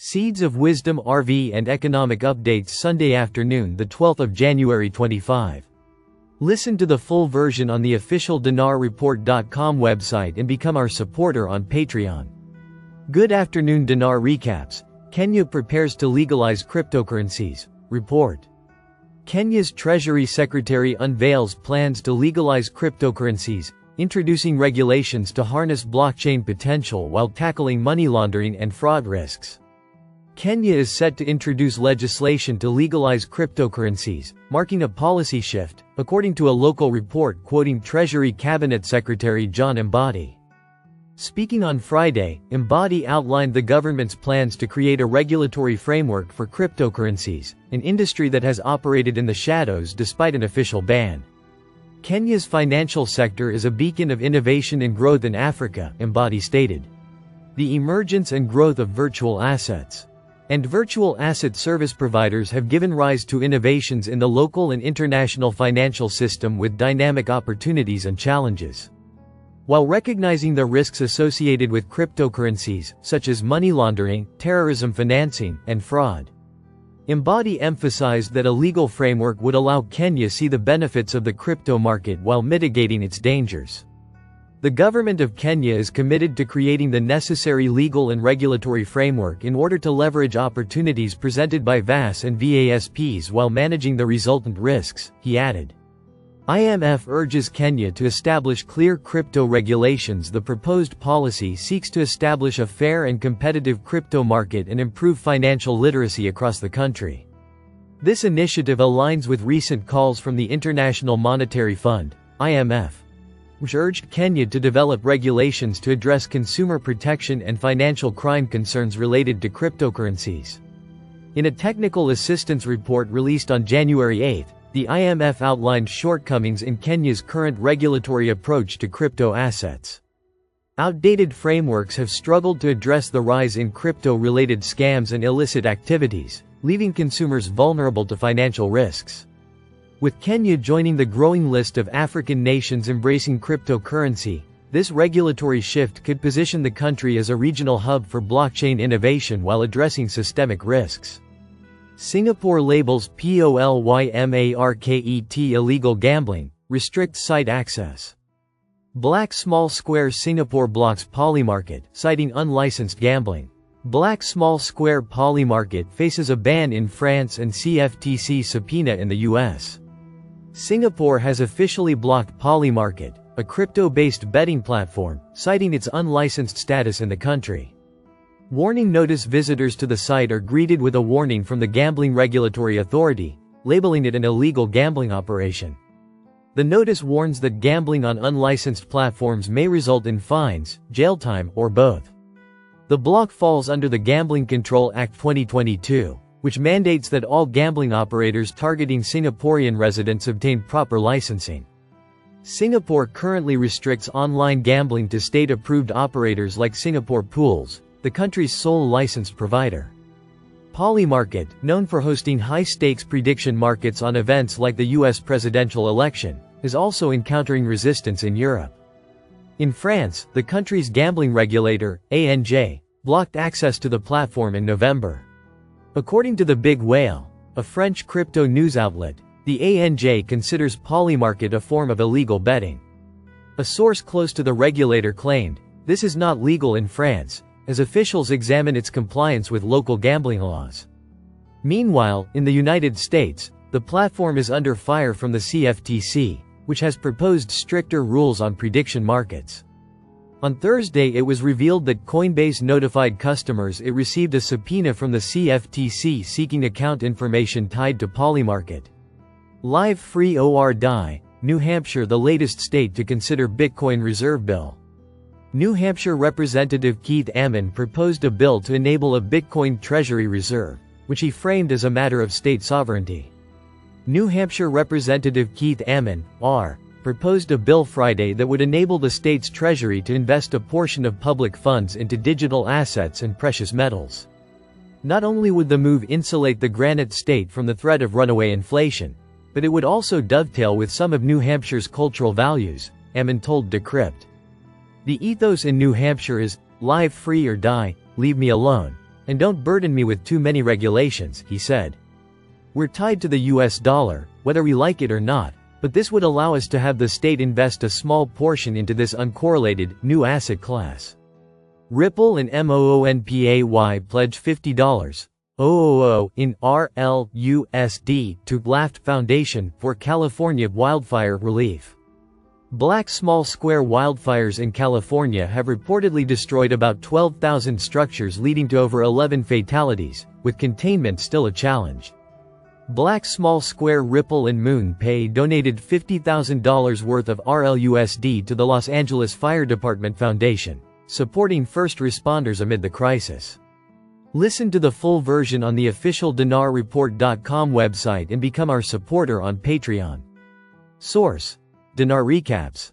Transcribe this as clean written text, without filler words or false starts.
Seeds of Wisdom RV and Economic Updates Sunday afternoon, the 12th of January 25. Listen to the full version on the official dinarreport.com website and become our supporter on Patreon. Good afternoon. Dinar recaps. Kenya prepares to legalize cryptocurrencies. Report. Kenya's Treasury Secretary unveils plans to legalize cryptocurrencies, introducing regulations to harness blockchain potential while tackling money laundering and fraud risks. Kenya is set to introduce legislation to legalize cryptocurrencies, marking a policy shift, according to a local report quoting Treasury Cabinet Secretary John Mbadi. Speaking on Friday, Mbadi outlined the government's plans to create a regulatory framework for cryptocurrencies, an industry that has operated in the shadows despite an official ban. Kenya's financial sector is a beacon of innovation and growth in Africa, Mbadi stated. The emergence and growth of virtual assets and virtual asset service providers have given rise to innovations in the local and international financial system with dynamic opportunities and challenges. While recognizing the risks associated with cryptocurrencies, such as money laundering, terrorism financing, and fraud, Mbadi emphasized that a legal framework would allow Kenya see the benefits of the crypto market while mitigating its dangers. The government of Kenya is committed to creating the necessary legal and regulatory framework in order to leverage opportunities presented by VAS and VASPs while managing the resultant risks, he added. IMF urges Kenya to establish clear crypto regulations. The proposed policy seeks to establish a fair and competitive crypto market and improve financial literacy across the country. This initiative aligns with recent calls from the International Monetary Fund, IMF, which urged Kenya to develop regulations to address consumer protection and financial crime concerns related to cryptocurrencies. In a technical assistance report released on January 8, the IMF outlined shortcomings in Kenya's current regulatory approach to crypto assets. Outdated frameworks have struggled to address the rise in crypto-related scams and illicit activities, leaving consumers vulnerable to financial risks. With Kenya joining the growing list of African nations embracing cryptocurrency, this regulatory shift could position the country as a regional hub for blockchain innovation while addressing systemic risks. Singapore labels POLYMARKET illegal gambling, restricts site access. Black Small Square Singapore blocks Polymarket, citing unlicensed gambling. Black Small Square Polymarket faces a ban in France and CFTC subpoena in the US. Singapore has officially blocked Polymarket, a crypto-based betting platform, citing its unlicensed status in the country. Warning notice. Visitors to the site are greeted with a warning from the Gambling Regulatory Authority, labeling it an illegal gambling operation. The notice warns that gambling on unlicensed platforms may result in fines, jail time, or both. The block falls under the Gambling Control Act 2022, which mandates that all gambling operators targeting Singaporean residents obtain proper licensing. Singapore currently restricts online gambling to state-approved operators like Singapore Pools, the country's sole licensed provider. Polymarket, known for hosting high-stakes prediction markets on events like the US presidential election, is also encountering resistance in Europe. In France, the country's gambling regulator, ANJ, blocked access to the platform in November. According to The Big Whale, a French crypto news outlet, the ANJ considers Polymarket a form of illegal betting. A source close to the regulator claimed, "This is not legal in France," as officials examine its compliance with local gambling laws. Meanwhile, in the United States, the platform is under fire from the CFTC, which has proposed stricter rules on prediction markets. On Thursday, it was revealed that Coinbase notified customers it received a subpoena from the CFTC seeking account information tied to Polymarket. Live Free or Die, New Hampshire, the latest state to consider Bitcoin reserve bill. New Hampshire Representative Keith Ammon proposed a bill to enable a Bitcoin treasury reserve, which he framed as a matter of state sovereignty. New Hampshire Representative Keith Ammon, R., proposed a bill Friday that would enable the state's treasury to invest a portion of public funds into digital assets and precious metals. Not only would the move insulate the Granite State from the threat of runaway inflation, but it would also dovetail with some of New Hampshire's cultural values, Ammon told Decrypt. The ethos in New Hampshire is, live free or die, leave me alone, And don't burden me with too many regulations, he said. We're tied to the US dollar, whether we like it or not, but this would allow us to have the state invest a small portion into this uncorrelated, new asset class. Ripple and MOONPAY pledge $50,000 in RLUSD to Laft Foundation for California wildfire relief. Black small square wildfires in California have reportedly destroyed about 12,000 structures, leading to over 11 fatalities, with containment still a challenge. Black small square Ripple and MoonPay donated $50,000 worth of RLUSD to the Los Angeles Fire Department Foundation, supporting first responders amid the crisis. Listen to the full version on the official dinarreport.com website and become our supporter on Patreon. Source: Dinar Recaps.